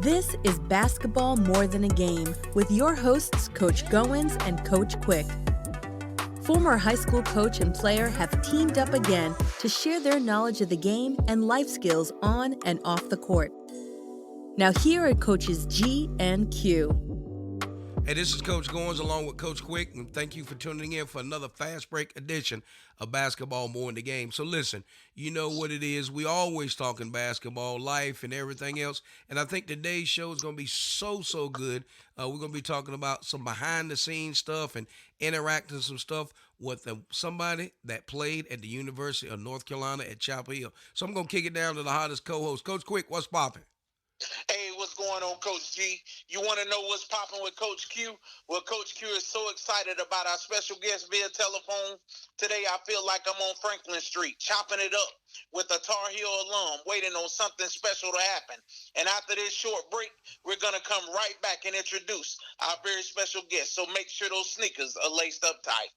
This is Basketball More Than a Game with your hosts, Coach Goins and Coach Quick. Former high school coach and player have teamed up again to share their knowledge of the game and life skills on and off the court. Now here are Coaches G and Q. Hey, this is Coach Goins along with Coach Quick, and thank you for tuning in for another fast break edition of Basketball More in the Game. So listen, you know what it is. We always talking basketball, life, and everything else. And I think today's show is going to be so good. We're going to be talking about some behind-the-scenes stuff and interacting some stuff with somebody that played at the University of North Carolina at Chapel Hill. So I'm going to kick it down to the hottest co-host. Coach Quick, what's popping? Hey, what's going on, Coach G? You want to know what's popping with Coach Q? Well, Coach Q is so excited about our special guest via telephone. Today, I feel like I'm on Franklin Street, chopping it up with a Tar Heel alum, waiting on something special to happen. And after this short break, we're going to come right back and introduce our very special guest. So make sure those sneakers are laced up tight.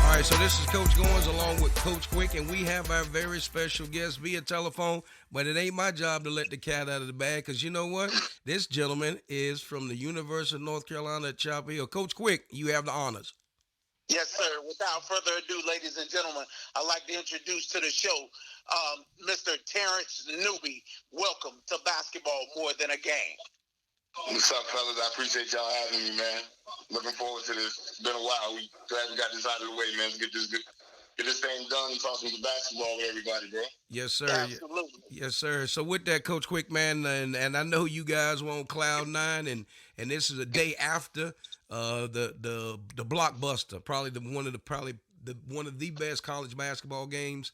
All right, so this is Coach Goins along with Coach Quick, and we have our very special guest via telephone, but it ain't my job to let the cat out of the bag, because you know what? This gentleman is from the University of North Carolina at Chapel Hill. Coach Quick, you have the honors. Yes, sir. Without further ado, ladies and gentlemen, I'd like to introduce to the show Mr. Terrence Newby. Welcome to Basketball More Than a Game. What's up, fellas? I appreciate y'all having me, man. Looking forward to this. It's been a while. We glad we got this out of the way, man. Let's get this thing done and talk some basketball with everybody, bro. Yes, sir. Absolutely. Yes, sir. So with that, Coach Quick, man, and I know you guys were on Cloud 9, and this is a day after the blockbuster, probably one of the best college basketball games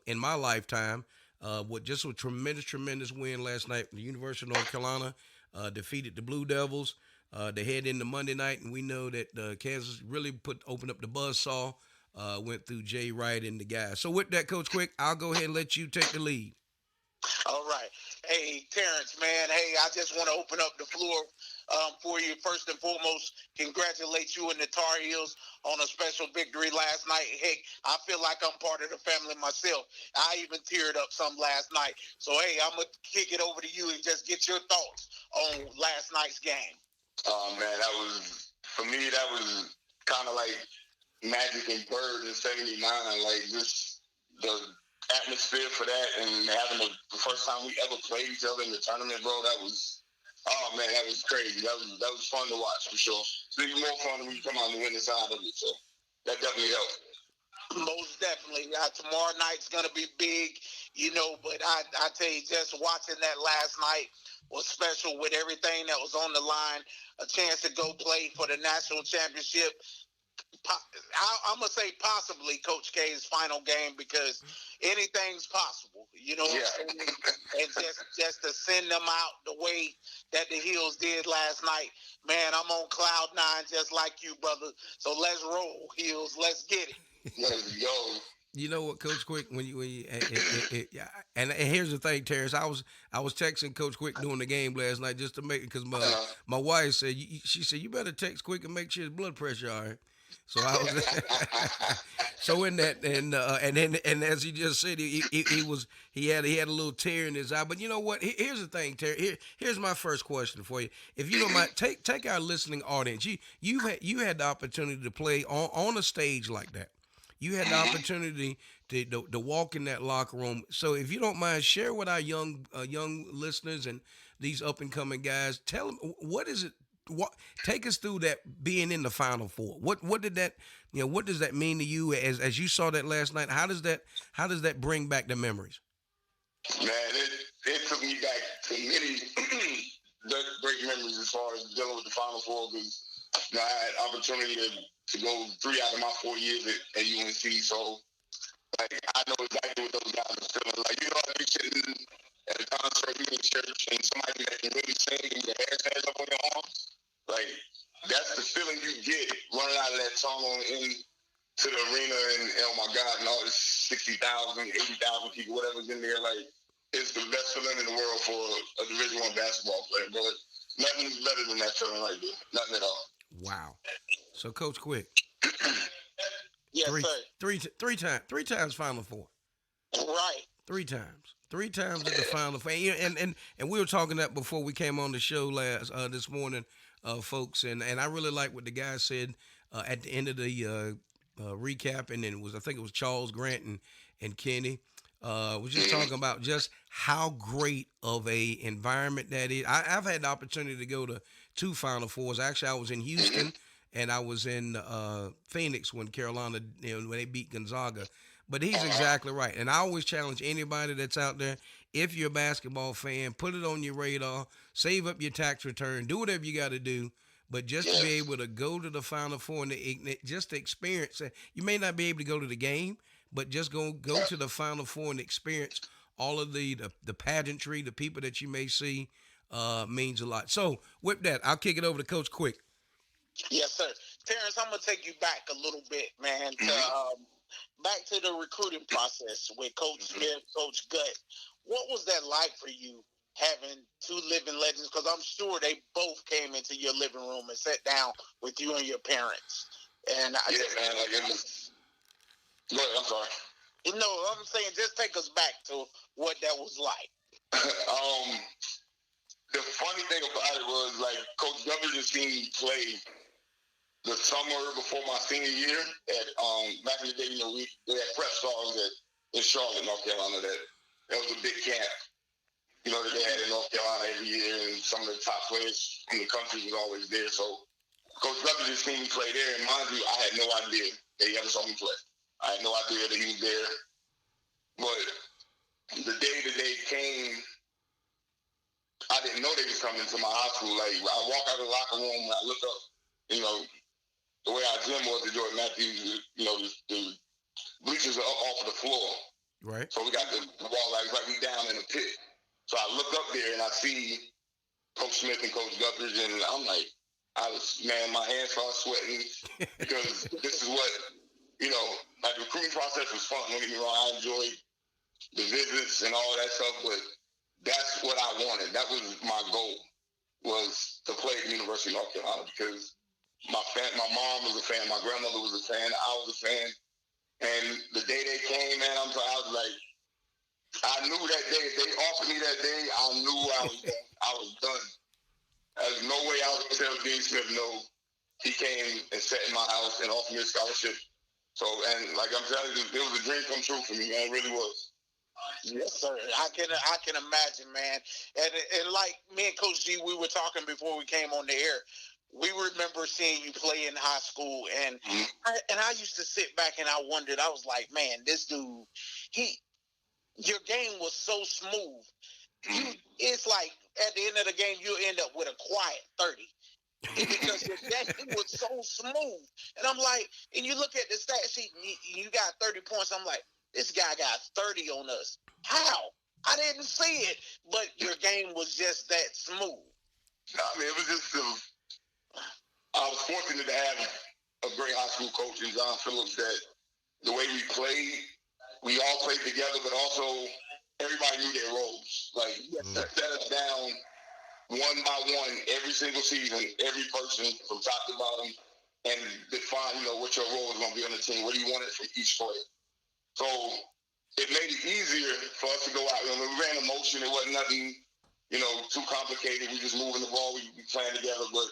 in my lifetime. With just a tremendous win last night. The University of North Carolina defeated the Blue Devils. They head into Monday night, and we know that Kansas really opened up the buzzsaw, went through Jay Wright and the guys. So with that, Coach Quick, I'll go ahead and let you take the lead. All right. Hey, Terrence, man. Hey, I just want to open up the floor for you. First and foremost, congratulate you and the Tar Heels on a special victory last night. Heck, I feel like I'm part of the family myself. I even teared up some last night. So, hey, I'm going to kick it over to you and just get your thoughts on last night's game. Oh, man, for me, that was kind of like Magic and Bird in 79. Like, just the atmosphere for that and having the first time we ever played each other in the tournament, bro, that was crazy. That was fun to watch, for sure. It's even more fun when you come out and win the side of it, so that definitely helped. Most definitely. Tomorrow night's going to be big, but I tell you, just watching that last night was special with everything that was on the line, a chance to go play for the national championship. I'm going to say possibly Coach K's final game because anything's possible, Yeah. And just to send them out the way that the Heels did last night, man, I'm on cloud 9 just like you, brother. So let's roll, Heels. Let's get it. Let's go. You know what, Coach Quick? And here's the thing, Terrence. I was texting Coach Quick during the game last night just to make it because my wife said she said you better text Quick and make sure his blood pressure all right. So I was so in that and as he just said he had a little tear in his eye. But you know what? Here's the thing, Terry. Here's my first question for you. If you don't mind, take our listening audience. You had the opportunity to play on a stage like that. You had the opportunity to walk in that locker room. So if you don't mind, share with our young listeners and these up and coming guys. Tell them what is it. Take us through that being in the Final Four. What did that what does that mean to you as you saw that last night? How does that bring back the memories? Man, it took me back to many great memories as far as dealing with the Final Four because I had opportunity to go 3 out of my 4 years at UNC. So like I know exactly what those guys are feeling. Like I'd be sitting at a concert, in church, and somebody that can really sing and your hair stands up on your arms. Like, that's the feeling you get running out of that tunnel into the arena and oh my God, and all this 60,000, 80,000 people, whatever's in there. Like, it's the best feeling in the world for a Division I basketball player, bro. Nothing's better than that feeling right there. Nothing at all. Wow. So, Coach Quick, Yes, Three, sir. three times Final Four. Right. Three times at the Final Four. And we were talking that before we came on the show this morning, folks. And I really like what the guy said at the end of the recap. And then I think it was Charles Grant and Kenny. Was just talking about just how great of a environment that is. I've had the opportunity to go to two Final Fours. Actually, I was in Houston and I was in Phoenix when Carolina, when they beat Gonzaga. But he's exactly right. And I always challenge anybody that's out there, if you're a basketball fan, put it on your radar, save up your tax return, do whatever you got to do. But just to be able to go to the Final Four and just to experience it, you may not be able to go to the game, but just go to the Final Four and experience all of the pageantry, the people that you may see means a lot. So with that, I'll kick it over to Coach Quick. Yes, sir. Terrence, I'm gonna take you back a little bit, man, to back to the recruiting process with Coach Smith, Coach Gut. What was that like for you having two living legends? Because I'm sure they both came into your living room and sat down with you and your parents. And man, like it was. Go ahead, I'm sorry. I'm saying just take us back to what that was like. The funny thing about it was like Coach W just seen me play the summer before my senior year at back in the day, they had prep stars in Charlotte, North Carolina. That was a big camp, that they had in North Carolina every year, and some of the top players in the country was always there. So Coach W just seen me play there, and mind you, I had no idea that he ever saw me play. I had no idea that he was there. But the day that they came, I didn't know they was coming to my high school. Like, I walk out of the locker room and I look up, the way our gym was at Jordan Matthews, the bleachers are up off of the floor. Right. So we got the wall, like we down in the pit. So I look up there and I see Coach Smith and Coach Guthridge, and I'm like, my hands start sweating because this is what, like the recruiting process was fun. Don't get me wrong, I enjoyed the visits and all that stuff, but that's what I wanted. That was my goal, was to play at the University of North Carolina, because my mom was a fan, my grandmother was a fan, I was a fan, and the day they came, man, I was like, I knew that day, if they offered me that day, I knew I was done. There's no way I was going to tell Dean Smith no. He came and sat in my house and offered me a scholarship. So, and like I'm telling you, it was a dream come true for me, man. It really was. Yes, sir. I can imagine, man. And like me and Coach G, we were talking before we came on the air. We remember seeing you play in high school, and I used to sit back and I wondered. I was like, man, this dude, your game was so smooth. It's like at the end of the game, you end up with a quiet 30. Because your game was so smooth. And I'm like, and you look at the stat sheet, and you got 30 points. I'm like, this guy got 30 on us. How? I didn't see it, but your game was just that smooth. It was just, I was fortunate to have a great high school coach in John Phillips, that the way we played, we all played together, but also everybody knew their roles. Like, set us down one by one every single season, every person from top to bottom, and define, what your role is going to be on the team, what do you want it from each player. So it made it easier for us to go out. We ran a motion. It wasn't nothing, too complicated. We just moving the ball. We playing together. But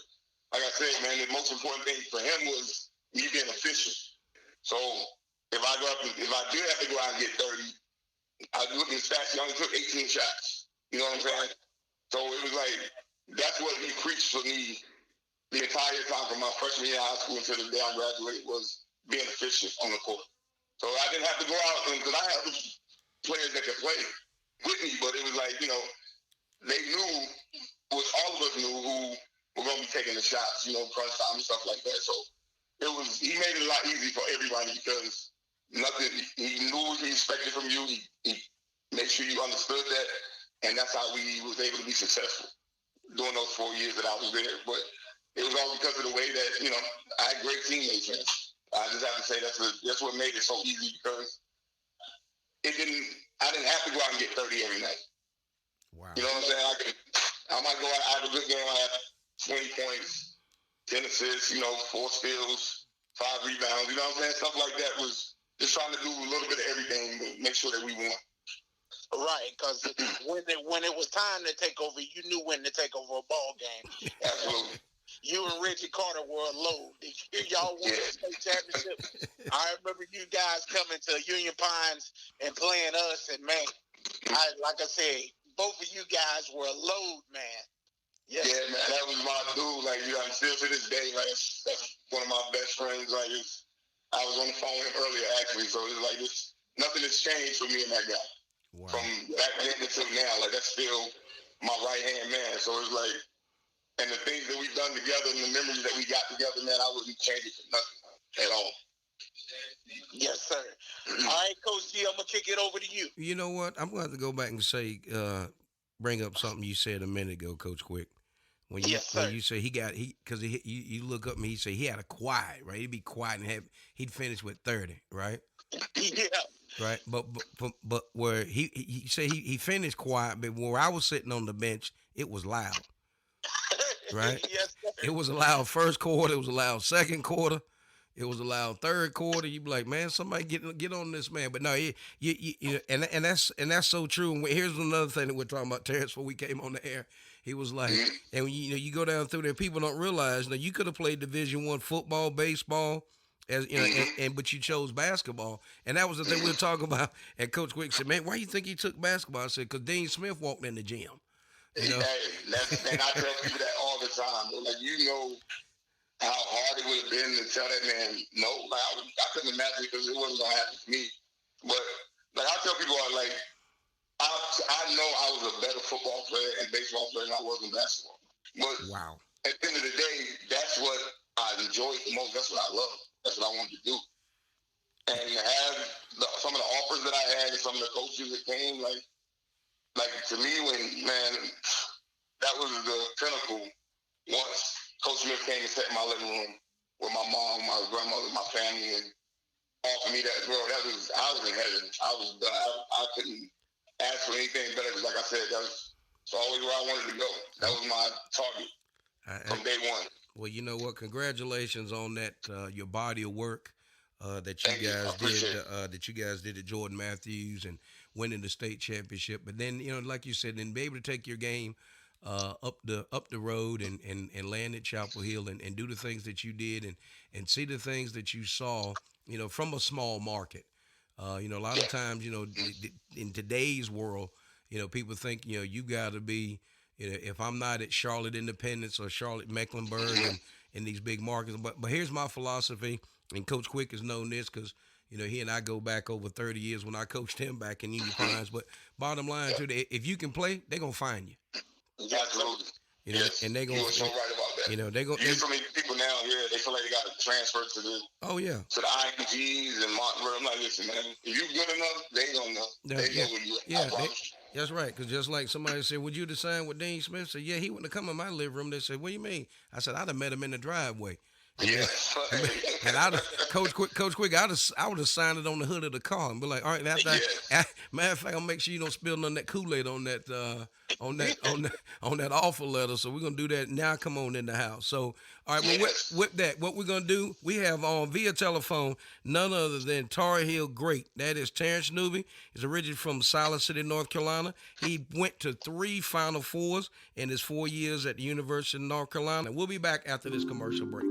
like I said, man, the most important thing for him was me being efficient. So if I did have to go out and get 30, I was looking at stats. He only took 18 shots. You know what I'm saying? So it was like, that's what he preached for me the entire time from my freshman year of high school until the day I graduated, was being efficient on the court. So I didn't have to go out, because I had players that could play with me, but it was like, they knew, which all of us knew, who were going to be taking the shots, crunch time and stuff like that. So he made it a lot easier for everybody, because he knew what he expected from you. He made sure you understood that, and that's how we was able to be successful during those 4 years that I was there. But it was all because of the way that, I had great teammates, man. I just have to say that's what made it so easy, because I didn't have to go out and get 30 every night. Wow. You know what I'm saying? I might go out, I have a good game, I have 20 points, 10 assists, 4 steals, 5 rebounds. You know what I'm saying? Stuff like that was just trying to do a little bit of everything to make sure that we won. Right, because when it was time to take over, you knew when to take over a ball game. Absolutely. You and Reggie Carter were a load. Y'all won the state championship. I remember you guys coming to Union Pines and playing us, and man, like I said, both of you guys were a load, man. Yes. Yeah, man, that was my dude. Like, you know, I'm still to this day, like, that's one of my best friends. Like, I was on the phone with him earlier, actually, so it's like nothing has changed for me and that guy. Wow. From back then until now, like, that's still my right-hand man. So it's like, and the things that we've done together and the memories that we got together, man, I wouldn't change it for nothing at all. Yes, sir. All right, Coach G, I'm going to kick it over to you. You know what? I'm going to have to go back and say, bring up something you said a minute ago, Coach Quick. When you, yes, sir. When you say because you look up and he said he had a quiet, right? He'd be quiet and he'd finish with 30, right? Yeah. Right, but where he said he finished quiet, but where I was sitting on the bench, it was loud. Right? Yes, sir. It was a loud first quarter. It was a loud second quarter. It was a loud third quarter. You be like, man, somebody get on this man. But no, and that's so true. And here's another thing that we're talking about, Terrence, before we came on the air. He was like, and when you go down through there, people don't realize that you could have played Division I football, baseball, as you know, but you chose basketball, and that was the thing we were talking about. And Coach Quick said, man, why you think he took basketball? I said, because Dean Smith walked in the gym. You know? Hey, and I tell people that all the time. They're like, you know how hard it would have been to tell that man no. Like, I couldn't imagine because it wasn't going to happen to me. But like I tell people, like, I know I was a better football player and baseball player than I was in basketball. But wow. At the end of the day, that's what I enjoyed the most. That's what I love. That's what I wanted to do. And to have some of the offers that I had and some of the coaches that came, like to me, man, that was the pinnacle. Once Coach Smith came and sat in my living room with my mom, my grandmother, my family, and offered me that, bro, I was in heaven. I was done. I couldn't ask for anything better. Because like I said, that's always where I wanted to go. That was my target from day one. Well, you know what? Congratulations on that, your body of work that you guys did at Jordan Matthews and winning the state championship. But then, you know, like you said, then be able to take your game up the road and land at Chapel Hill and do the things that you did and see the things that you saw, you know, from a small market. You know, a lot of times, you know, in today's world, you know, people think, you know, you got to be, you know, if I'm not at Charlotte Independence or Charlotte Mecklenburg and in these big markets. But here's my philosophy, and Coach Quick has known this because, you know, he and I go back over 30 years when I coached him back in Union Pines. But bottom line, too, if you can play, they're going to find you. Absolutely. You know, yes. And they're going to. You're so right about that. You know, they're going to. You get so many people now here, they feel like they got to transfer to the. Oh, yeah. To the IMGs and Montverde. I'm like, listen, man, if you good enough, they going to know. They know where you at. Yeah, that's right. Because just like somebody said, would you have signed with Dean Smith? I said, yeah, he wouldn't have come in my living room. They said, what do you mean? I said, I'd have met him in the driveway. Yes. And Coach Quick, I would have signed it on the hood of the car and be like, all right, matter of fact, I'll make sure you don't spill none of that Kool-Aid on that offer letter. So we're gonna do that now. Come on in the house. So all right, well, with that, what we're gonna do, we have on via telephone none other than Tar Heel great. That is Terrence Newby. He's originally from Siler City, North Carolina. He went to 3 Final Fours in his 4 years at the University of North Carolina. We'll be back after this commercial break.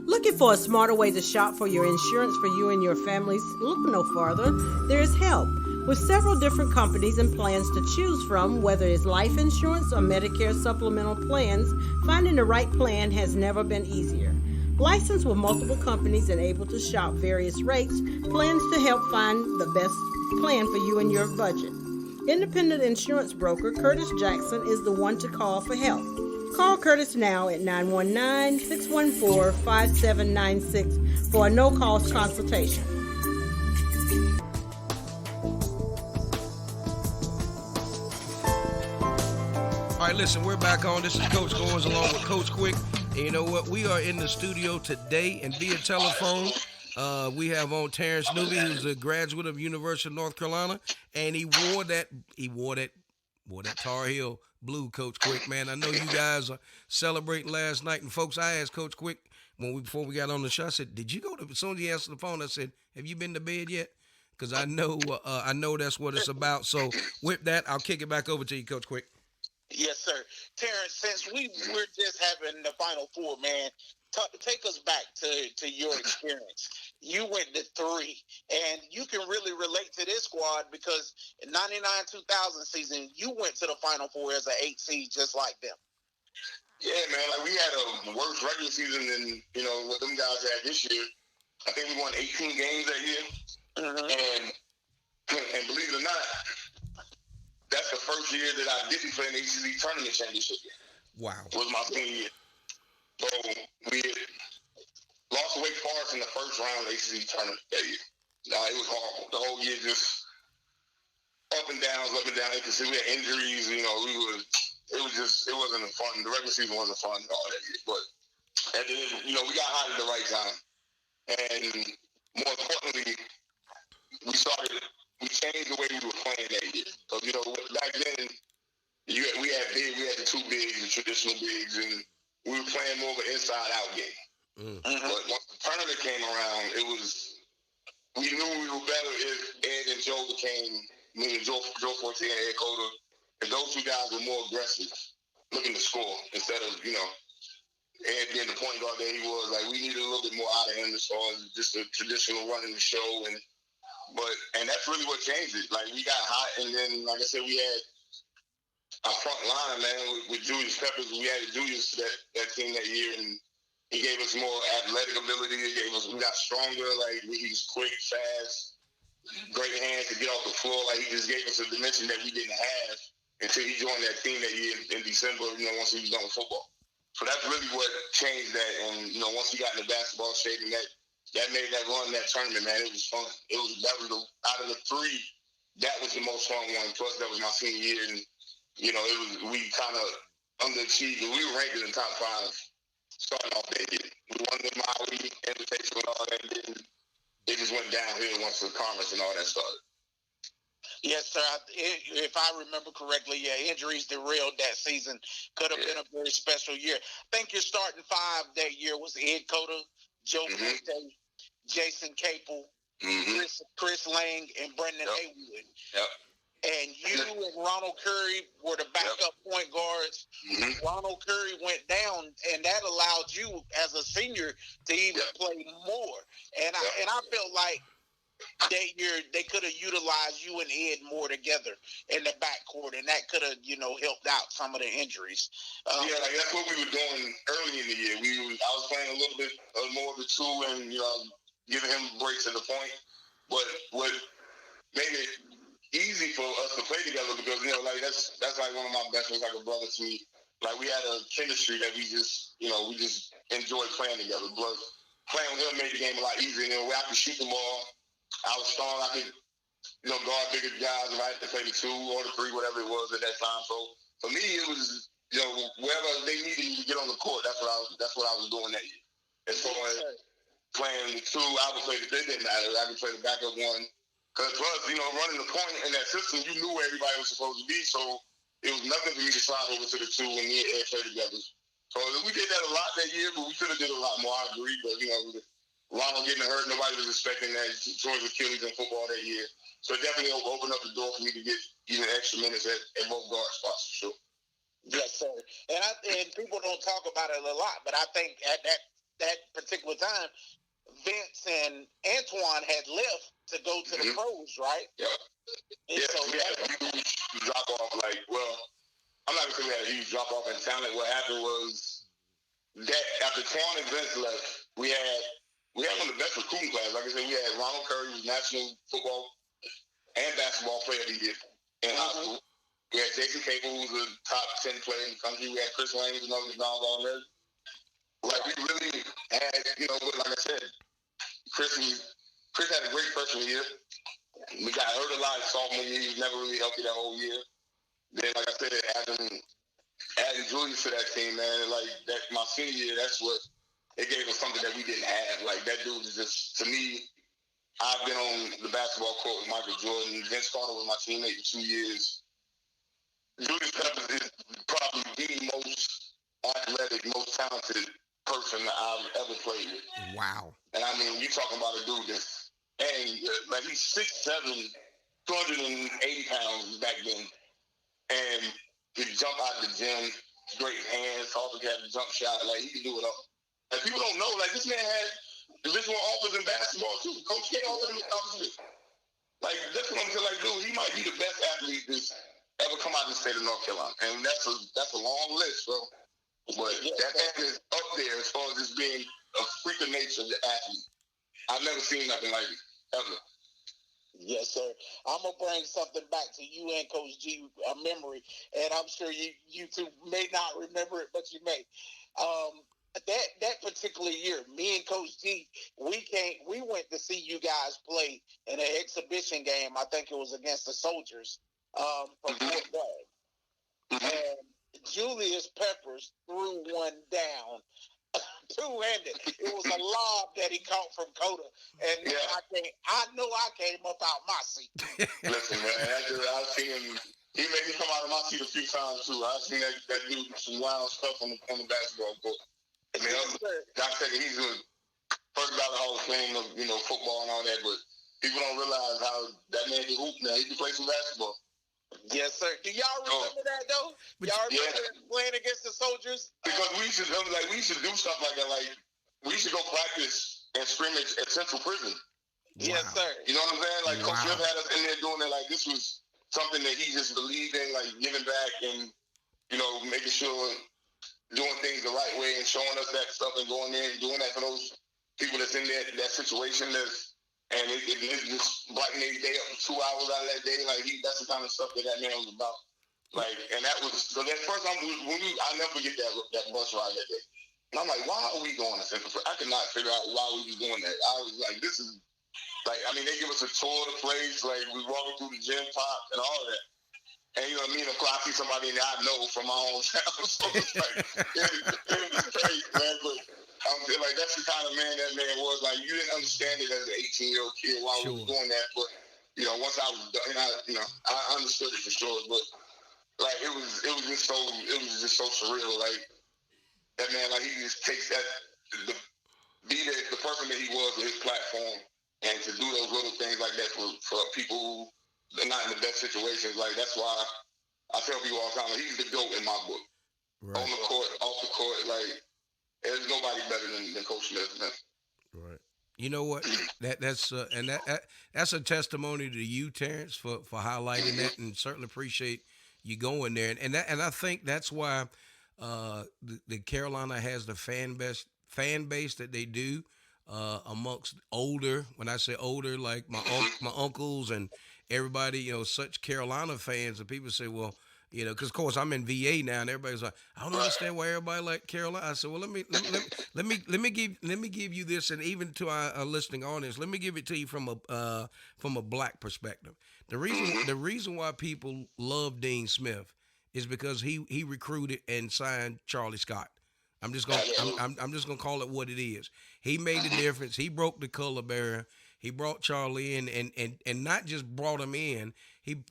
Looking for a smarter way to shop for your insurance for you and your families? Look no farther. There is help. With several different companies and plans to choose from, whether it's life insurance or Medicare supplemental plans, finding the right plan has never been easier. Licensed with multiple companies and able to shop various rates, plans to help find the best plan for you and your budget. Independent insurance broker Curtis Jackson is the one to call for help. Call Curtis now at 919-614-5796 for a no-cost consultation. All right, listen, we're back on. This is Coach Goins along with Coach Quick. And you know what? We are in the studio today and via telephone. We have on Terrence Newby, who's a graduate of University of North Carolina, and he wore that Boy, that Tar Heel blue, Coach Quick, man. I know you guys are celebrating last night. And folks, I asked Coach Quick before we got on the show, I said, did you go to, as soon as he answered the phone, I said, have you been to bed yet? Because I know that's what it's about. So with that, I'll kick it back over to you, Coach Quick. Yes, sir. Terrence, since we're just having the Final Four, man, take us back to your experience. You went to 3, and you can really relate to this squad because in 99-2000 season, you went to the Final Four as an 8 seed just like them. Yeah, man. Like, we had a worse regular season than, what them guys had this year. I think we won 18 games that year. Mm-hmm. And believe it or not, that's the first year that I didn't play an ACC tournament championship game. Wow. Was my senior year. So we lost to Wake Forest in the first round of the ACC tournament that year. It was horrible. The whole year just up and down. Because we had injuries, it wasn't fun. The regular season wasn't fun all that year. But at the end, we got hot at the right time. And more importantly, we changed the way we were playing that year. So, back then, we had the 2 bigs, the traditional bigs, and we were playing more of an inside-out game. Mm-hmm. But once the tournament came around, we knew we were better if Ed and Joe Joe Fortier and Ed Cota, and those 2 guys were more aggressive, looking to score instead of, Ed being the point guard that he was. Like, we needed a little bit more out of him as far as just a traditional running the show, and that's really what changed it. Like, we got hot, and then, like I said, we had our front line, man, with Julius Peppers. We added Julius to that team that year, and he gave us more athletic ability. We got stronger. Like, he was quick, fast, great hands to get off the floor. Like, he just gave us a dimension that we didn't have until he joined that team that year in December, once he was done with football. So that's really what changed that. And, once we got in the basketball stadium, that made that run, that tournament, man, it was fun. Out of the 3, that was the most fun one. Plus, that was my senior year, and we kind of underachieved. We were ranked in the top 5 starting off that year. We won the Maui invitation and all that, and then it just went downhill once the conference and all that started. Yes, sir. If I remember correctly, injuries derailed that season. Could have been a very special year. I think your starting 5 that year was Ed Cota, Joe Forte, Jason Capel, Chris Lang, and Brendan Haywood. Yep. And you and Ronald Curry were the backup point guards. Mm-hmm. Ronald Curry went down, and that allowed you as a senior to even play more. And I felt like that year they could have utilized you and Ed more together in the backcourt, and that could have, helped out some of the injuries. That's what we were doing early in the year. I was playing a little bit more of the 2 and, giving him breaks at the point. But what made it easy for us to play together because, that's like one of my best friends, like a brother to me. Like, we had a chemistry that we just enjoyed playing together. But playing with him made the game a lot easier. I could shoot the ball. I was strong. I could, guard bigger guys if I had to play the 2 or the 3, whatever it was at that time. So for me, it was, wherever they needed me to get on the court, that's what I was doing that year. As far as playing the 2, I would play it didn't matter. I could play the backup 1. Because plus, running the point in that system, you knew where everybody was supposed to be. So it was nothing for me to slide over to the 2 and me and Ed play together. So we did that a lot that year, but we could have did a lot more. I agree, but Ronald getting hurt, nobody was expecting that towards Achilles in football that year. So it definitely opened up the door for me to get even extra minutes at both guard spots for sure. Yes, sir. And people don't talk about it a lot, but I think at that particular time, Vince and Antoine had left to go to the pros, right? Yeah. Yeah, so we had a huge drop off. I'm not gonna say we had a huge drop off in talent. What happened was that after Twan and Vince left, we had one of the best recruiting classes. Like I said, we had Ronald Curry, who was National Football and Basketball Player of the Year in high school. We had Jason Cable, who was a top 10 player in the country. We had Chris Lang, who's another McDonald's All-American. Like, we really had, like I said, Chris had a great freshman year. We got hurt a lot in sophomore year. He was never really healthy that whole year. Then, like I said, adding Julius to that team, man, my senior year, that's what it gave us something that we didn't have. Like, that dude is just, to me, I've been on the basketball court with Michael Jordan. Vince Carter was my teammate for 2 years. Julius Peppers is probably the most athletic, most talented person that I've ever played with. Wow. And I mean, you talking about a dude that's, and like he's 6'7", 280 pounds back then. And he jump out the gym, great hands, also had a jump shot. Like, he can do it all. Like, people don't know, like, this man had division one offers in basketball, too. Coach K offered him scholarships. Like, that's what I'm saying. Like, dude, he might be the best athlete that's ever come out of the state of North Carolina. And that's a long list, bro. But that man is up there as far as just being a freak of nature of the athlete. I've never seen nothing like it, ever. Yes, sir. I'm gonna bring something back to you and Coach G, a memory, and I'm sure you two may not remember it, but you may. That particular year, me and Coach G, we went to see you guys play in an exhibition game. I think it was against the Soldiers from Fort Bragg. And Julius Peppers threw one down two-handed. It was a lob that he caught from Coda, and I know I came up out my seat. Listen, man, I've seen him. He made me come out of my seat a few times too. I've seen that dude do some wild stuff on the basketball court. I mean, I'm saying he's the first ballot Hall of Fame of football and all that, but people don't realize how that man can hoop now. He can play some basketball. Yes, sir. Do y'all remember that though? Y'all remember playing against the Soldiers? Because we used to do stuff like that. Like, we used to go practice and scrimmage at Central Prison. Wow. Yes, sir. You know what I'm saying? Like, Coach Smith had us in there doing it. Like, this was something that he just believed in, like giving back and making sure doing things the right way and showing us that stuff and going there and doing that for those people that's in that situation and it just brighten their day up 2 hours out of that day. Like, that's the kind of stuff that man was about. Like, and that was, so that first time I'll never forget that bus ride that day. And I'm like, why are we going to Central? I could not figure out why we was doing that. I was like, this is, like, I mean, they give us a tour of the place. Like, we walking through the gym pop and all of that. And you know what I mean? Of course, I see somebody that I know from my own town. So it's like, it was crazy, man. But I'm like, that's the kind of man that man was. Like, you didn't understand it as an 18-year-old kid while we was doing that. But, once I was done, I understood it for sure. But, like, it was just so surreal. Like, that man, like, he just takes that, be the person that he was with his platform and to do those little things like that for people who they're not in the best situations. Like, that's why I tell people all the time, like, he's the GOAT in my book. Right. On the court, off the court, like, there's nobody better than Coach Smith, man. Right. You know what? That's a testimony to you, Terrence, for highlighting that, and certainly appreciate you going there. And I think that's why the Carolina has the fan base that they do amongst older. When I say older, like my uncles and everybody, such Carolina fans, and people say, well, because of course I'm in VA now, and everybody's like, I don't understand why everybody like Carolina. I said, well, let me give you this, and even to our listening audience, let me give it to you from a black perspective. The reason why people love Dean Smith is because he recruited and signed Charlie Scott. I'm just gonna call it what it is. He made the difference. He broke the color barrier. He brought Charlie in, and not just brought him in. He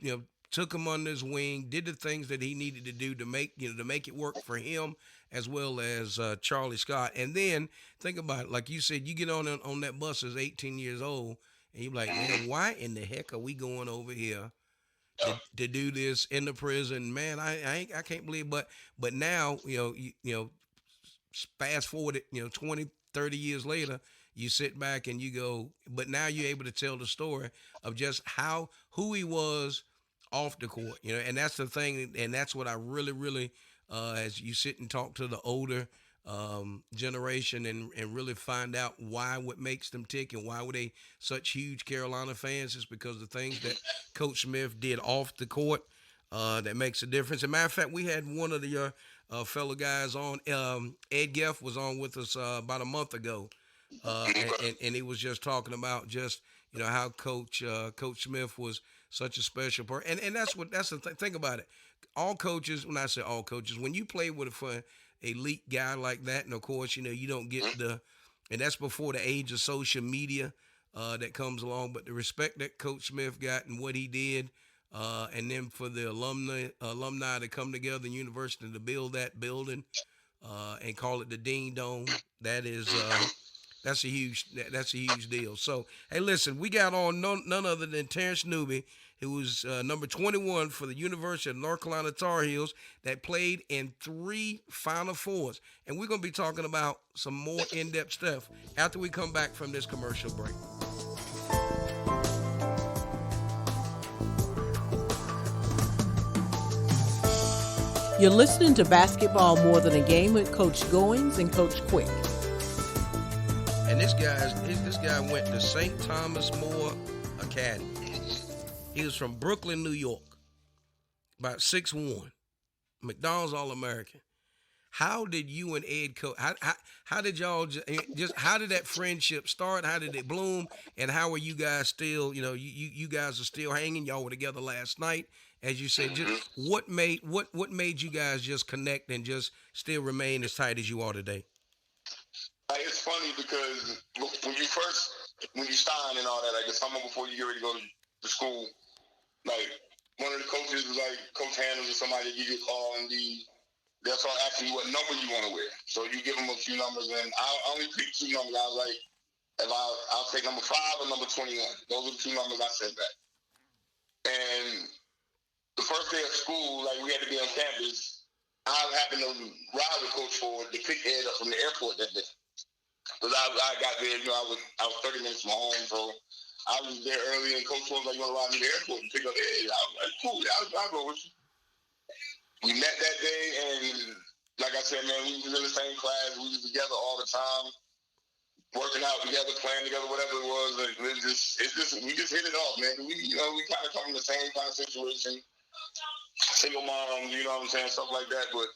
took him under his wing, did the things that he needed to do to make it work for him as well as Charlie Scott. And then think about it, like you said, you get on that bus as 18 years old, and you're like, man, why in the heck are we going over here to do this in the prison? Man, I can't believe. But now fast forward it 20, 30 years later, you sit back and you go, but now you're able to tell the story of just who he was off the court, and that's the thing, and that's what I really, really, as you sit and talk to the older generation and really find out what makes them tick and why were they such huge Carolina fans, is because the things that Coach Smith did off the court that makes a difference. As a matter of fact, we had one of the fellow guys on, Ed Geff was on with us about a month ago, and he was just talking about just how Coach Smith was such a special person, and that's the thing about it. All coaches, when I say all coaches, when you play with an elite guy like that, and of course you don't get and that's before the age of social media that comes along. But the respect that Coach Smith got and what he did and then for the alumni to come together in university to build that building and call it the Dean Dome. That's a huge deal. So hey, listen, we got on none other than Terrence Newby, who was number 21 for the University of North Carolina Tar Heels, that played in 3 Final Fours, and we're gonna be talking about some more in-depth stuff after we come back from this commercial break. You're listening to Basketball More Than a Game with Coach Goins and Coach Quick. And this guy went to St. Thomas More Academy. He was from Brooklyn, New York, about 6'1", McDonald's All-American. How did you and Ed coach? How did y'all just how did that friendship start? How did it bloom? And how are you guys still? You guys are still hanging. Y'all were together last night, as you said. Just what made you guys just connect and just still remain as tight as you are today? It's funny because when you sign and all that, like the summer before you get ready to go to school, like one of the coaches, like Coach Handles or somebody, give you a call and they'll start asking you what number you want to wear. So you give them a few numbers, and I only picked 2 numbers. I was like, I'll take number 5 or number 21. Those are the 2 numbers I said back. And the first day of school, like we had to be on campus, I happened to ride with Coach Ford to pick Ed up from the airport that day. Because I got there, I was 30 minutes from home, so I was there early, and Coach Ford was like, you want to ride me to the airport and pick up Ed? I was like, cool, I'll go with you. We met that day, and like I said, man, we was in the same class. We was together all the time, working out together, playing together, whatever it was. We just hit it off, man. We kind of come from the same kind of situation, single moms, you know what I'm saying, stuff like that. But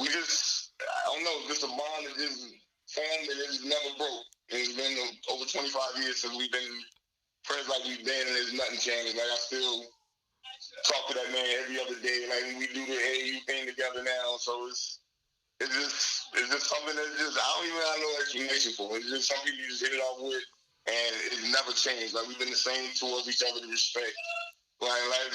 I don't know, just a bond that just formed and it just never broke. And it's been over 25 years since we've been friends like we've been, and there's nothing changed. Like I still talk to that man every other day. Like we do the AAU thing together now, so it's just something that I don't even have no explanation for. It's just something you just hit it off with, and it's never changed. Like we've been the same towards each other, to respect. Like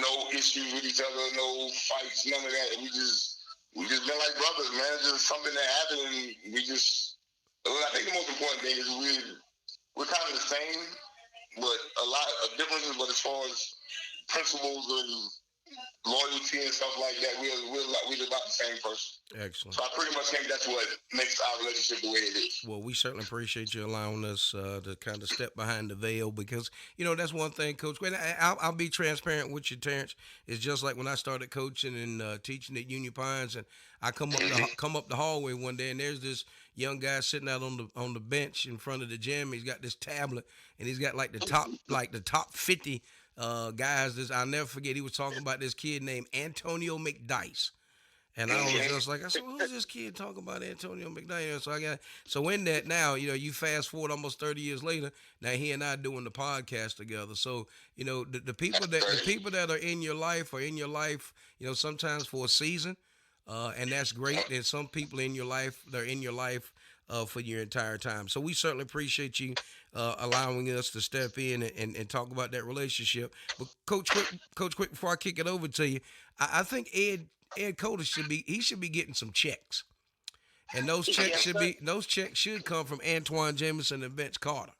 no issues with each other, no fights, none of that. We just been like brothers, man. It's just something that happened, and I think the most important thing is we're kind of the same, but a lot of differences. But as far as principles and loyalty and stuff like that, we're about the same person. Excellent. So I pretty much think that's what makes our relationship the way it is. Well, we certainly appreciate you allowing us to kind of step behind the veil, because that's one thing, Coach. I'll be transparent with you, Terrence. It's just like when I started coaching and teaching at Union Pines, and I come up the hallway one day, and there's this young guy sitting out on the bench in front of the gym. He's got this tablet, and he's got the top 50 guys. I'll never forget. He was talking about this kid named Antonio McDice. And I was just like, who's this kid talking about, Antonio McDice? So in that now, you fast forward almost 30 years later, now he and I doing the podcast together. So, the people that are in your life are in your life, sometimes for a season, and that's great. And some people in your life, they're in your life for your entire time. So we certainly appreciate you allowing us to step in and talk about that relationship. But Coach Quick, before I kick it over to you, I think Ed Cota should be getting some checks, and those checks should come from Antoine Jameson and Vince Carter,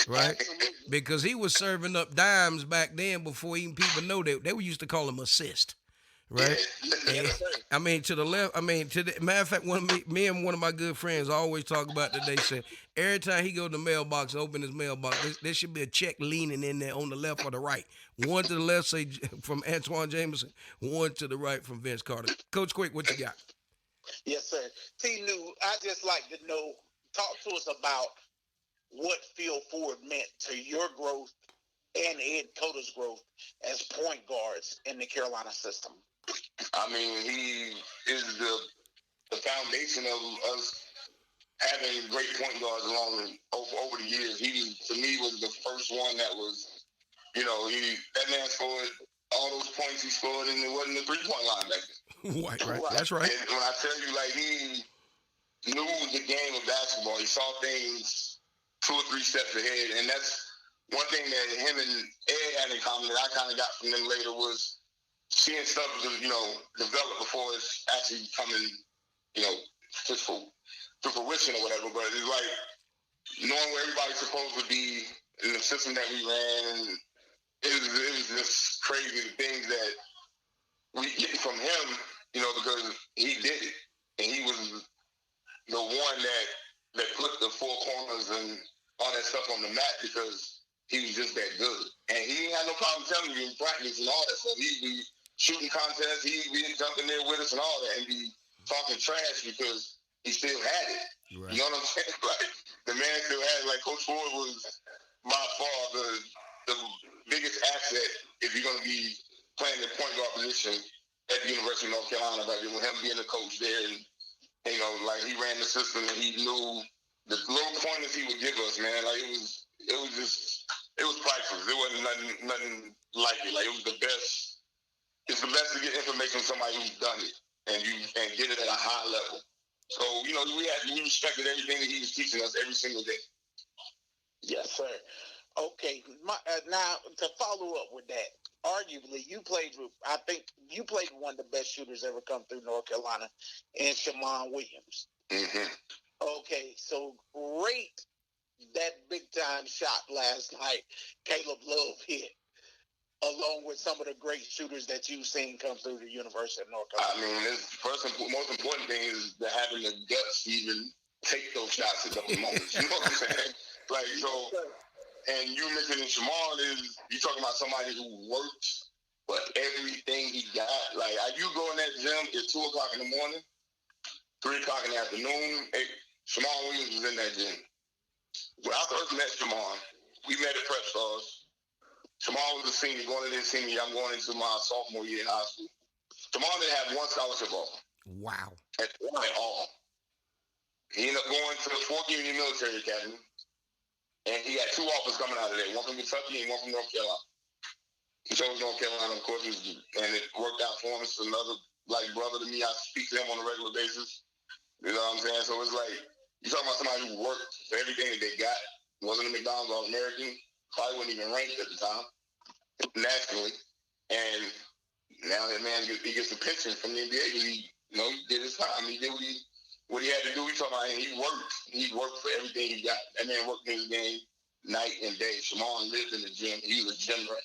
right? Because he was serving up dimes back then before even people know that they used to call him assist. Right, and, to the left. Matter of fact, me and one of my good friends always talk about that. They said every time he go to the mailbox, open his mailbox, there should be a check leaning in there on the left or the right. One to the left say from Antoine Jameson, one to the right from Vince Carter. Coach Quick, what you got? Yes, sir. T-New, I just like to know. Talk to us about what Phil Ford meant to your growth and Ed Cota's growth as point guards in the Carolina system. He is the foundation of us having great point guards over the years. He, to me, was the first one that was, that man scored all those points he scored, and it wasn't a 3-point line back then. Right. That's right. And when I tell you, he knew the game of basketball. He saw things 2 or 3 steps ahead, and that's one thing that him and Ed had in common that I kind of got from them later was seeing stuff, develop before it's actually coming, just to fruition or whatever. But it's like knowing where everybody's supposed to be in the system that we ran, and it was just crazy the things that we get from him, because he did it, and he was the one that put the four corners and all that stuff on the map because he was just that good. And he didn't have no problem telling you in practice and all that stuff. He'd be shooting contests, he'd be jumping there with us and all that, and be talking trash because he still had it. Right. You know what I'm saying? Like, the man still had it. Like, Coach Ford was by far the biggest asset if you're going to be playing the point guard position at the University of North Carolina, like with him being the coach there, and like he ran the system and he knew the little pointers he would give us, man. Like it was priceless. There wasn't nothing like it. Like it was the best. It's the best to get information from somebody who's done it and get it at a high level. So we respected everything that he was teaching us every single day. Yes, sir. Okay, now to follow up with that, arguably I think you played one of the best shooters ever come through North Carolina, in Shammond Williams. Mm-hmm. Okay, so rate that big time shot last night Caleb Love hit, along with some of the great shooters that you've seen come through the University of North Carolina. I mean, most important thing is to having the guts to even take those shots at those moments. You know what I'm saying? Like, so, and you mentioning Shammond is, you talking about somebody who works for everything he got. Like, you go in that gym at 2 o'clock in the morning, 3 o'clock in the afternoon. Shammond Williams was in that gym. When I first met Shammond, we met at Prep Stars. Shammond was a senior, going into his senior year. I'm going into my sophomore year in high school. Shammond didn't have one scholarship offer. Wow. At all. He ended up going to the Fort Union Military Academy, and he had 2 offers coming out of there, one from Kentucky and one from North Carolina. He chose North Carolina, of course, and it worked out for him. It's another like brother to me. I speak to him on a regular basis. You know what I'm saying? So it's like, you're talking about somebody who worked for everything that they got. Wasn't a McDonald's All-American. Probably wasn't even ranked at the time, nationally. And now that man, he gets a pension from the NBA. He did his time. He did what he had to do. We talking about, and he worked. He worked for everything he got. That man worked in his game night and day. Shammond lived in the gym. He was a gym rat.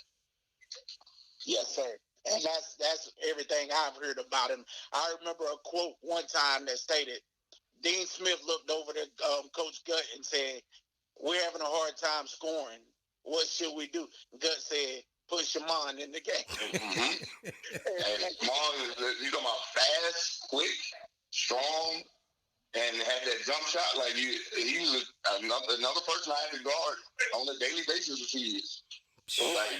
Yes, sir. And that's everything I've heard about him. I remember a quote one time that stated, Dean Smith looked over to Coach Gut and said, "We're having a hard time scoring. What should we do?" Gut said, "Put Shammond in the game." Mm-hmm. And Shammond, you talking about fast, quick, strong, and had that jump shot. Like he was another person I had to guard on a daily basis for 2 years. So like,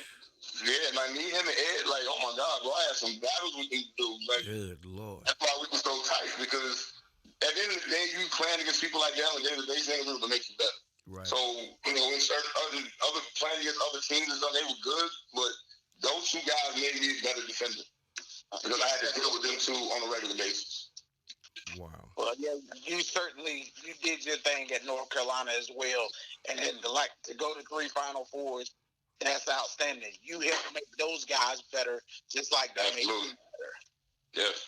yeah, like me, him, and Ed, like, oh my God, bro, I had some battles we can do. Like, good Lord. That's why we were so tight, because at the end of the day, you playing against people like that, and at the end of the day, they're going to make you better. Right. So, in certain other playing against other teams and stuff, they were good, but those 2 guys made me a better defender, because I had to deal with them too on a regular basis. Wow. Well, yeah, you did your thing at North Carolina as well, and then to go to 3 Final Fours. That's outstanding. You help make those guys better, just like that made you better. Yes.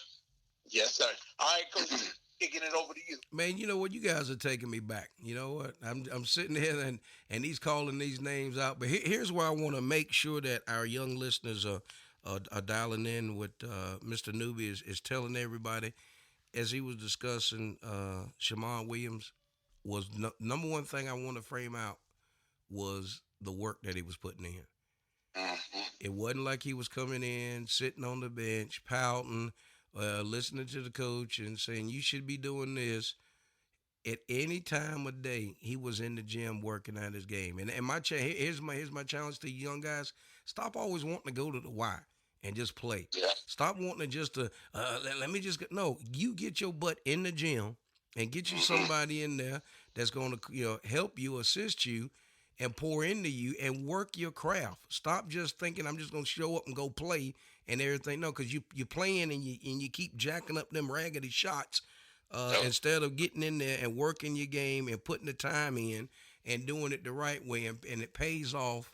Yes, sir. All right, Coach, kicking it over to you. Man, you know what? You guys are taking me back. You know what? I'm sitting here and he's calling these names out. But here's where I want to make sure that our young listeners are dialing in what Mr. Newby is telling everybody. As he was discussing, Shammond Williams was number one thing I want to frame out was the work that he was putting in. Mm-hmm. It wasn't like he was coming in, sitting on the bench, pouting, listening to the coach and saying, you should be doing this. At any time of day, he was in the gym working at his game. And here's my challenge to you young guys. Stop always wanting to go to the Y and just play. Yeah. Stop wanting to let me just no. You get your butt in the gym and get you somebody in there that's going to help you, assist you, and pour into you and work your craft. Stop just thinking I'm just going to show up and go play and everything. No, because you're playing and you keep jacking up them raggedy shots instead of getting in there and working your game and putting the time in and doing it the right way, and it pays off.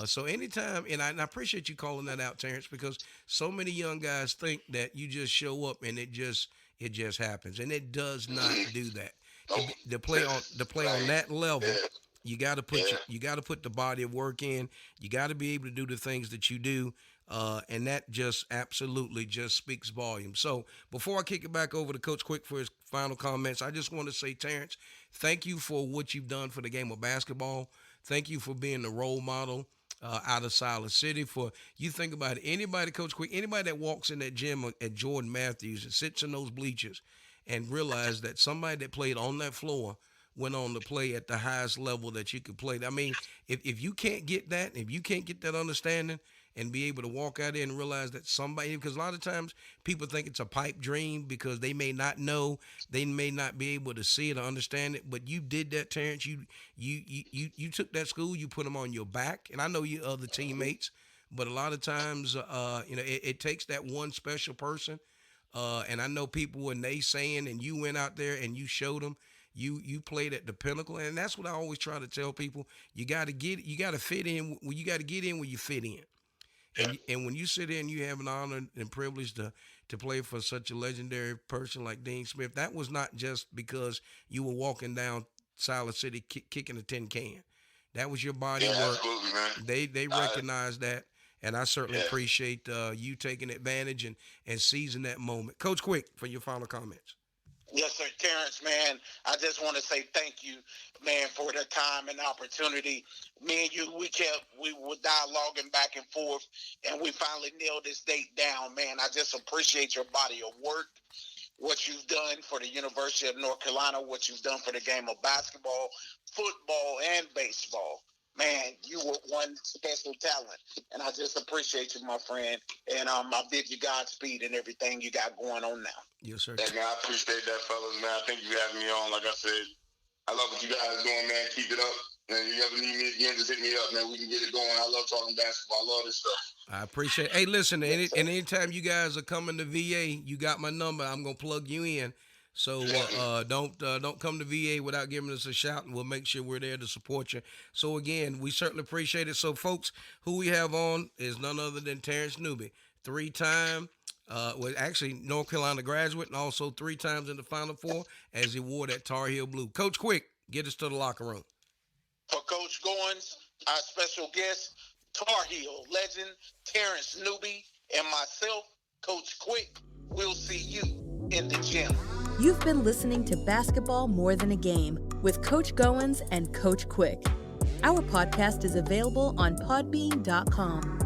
So anytime, and I appreciate you calling that out, Terrence, because so many young guys think that you just show up and it just happens, and it does not do that. To play on that level, you got to put the body of work in. You got to be able to do the things that you do. And that just absolutely just speaks volumes. So before I kick it back over to Coach Quick for his final comments, I just want to say, Terrence, thank you for what you've done for the game of basketball. Thank you for being the role model out of Silas City. For you think about it, anybody, Coach Quick, anybody that walks in that gym at Jordan Matthews and sits in those bleachers and realize that somebody that played on that floor went on to play at the highest level that you could play. I mean, if you can't get that, if you can't get that understanding, and be able to walk out there and realize that somebody, because a lot of times people think it's a pipe dream because they may not know, they may not be able to see it or understand it, but you did that, Terrence. You took that school, you put them on your back, and I know you other teammates, but a lot of times, it takes that one special person, and I know people were naysaying, and you went out there and you showed them. You played at the pinnacle, and that's what I always try to tell people. You got to fit in. You got to get in where you fit in. And when you sit in, you have an honor and privilege to play for such a legendary person like Dean Smith. That was not just because you were walking down Silas City kicking a tin can. That was your body work. Absolutely, man. They recognize that, and I certainly appreciate you taking advantage and seizing that moment. Coach Quick, for your final comments. Yes, sir, Terrence, man. I just want to say thank you, man, for the time and opportunity. Me and you, we were dialoguing back and forth, and we finally nailed this date down, man. I just appreciate your body of work, what you've done for the University of North Carolina, what you've done for the game of basketball, football, and baseball. Man, you were one special talent, and I just appreciate you, my friend. And I bid you Godspeed and everything you got going on now. Yes, sir. Yeah, man, I appreciate that, fellas, man. I thank you for having me on. Like I said, I love what you guys are doing, man. Keep it up. And if you ever need me again, just hit me up, man. We can get it going. I love talking basketball. I love this stuff. I appreciate it. Hey, listen, anytime you guys are coming to VA, you got my number. I'm going to plug you in. So don't come to VA without giving us a shout, and we'll make sure we're there to support you. So, again, we certainly appreciate it. So, folks, who we have on is none other than Terrence Newby, three-time North Carolina graduate, and also 3 times in the Final Four as he wore that Tar Heel blue. Coach Quick, get us to the locker room. For Coach Goins, our special guest, Tar Heel legend Terrence Newby, and myself, Coach Quick, we'll see you in the gym. You've been listening to Basketball More Than a Game with Coach Goins and Coach Quick. Our podcast is available on podbean.com.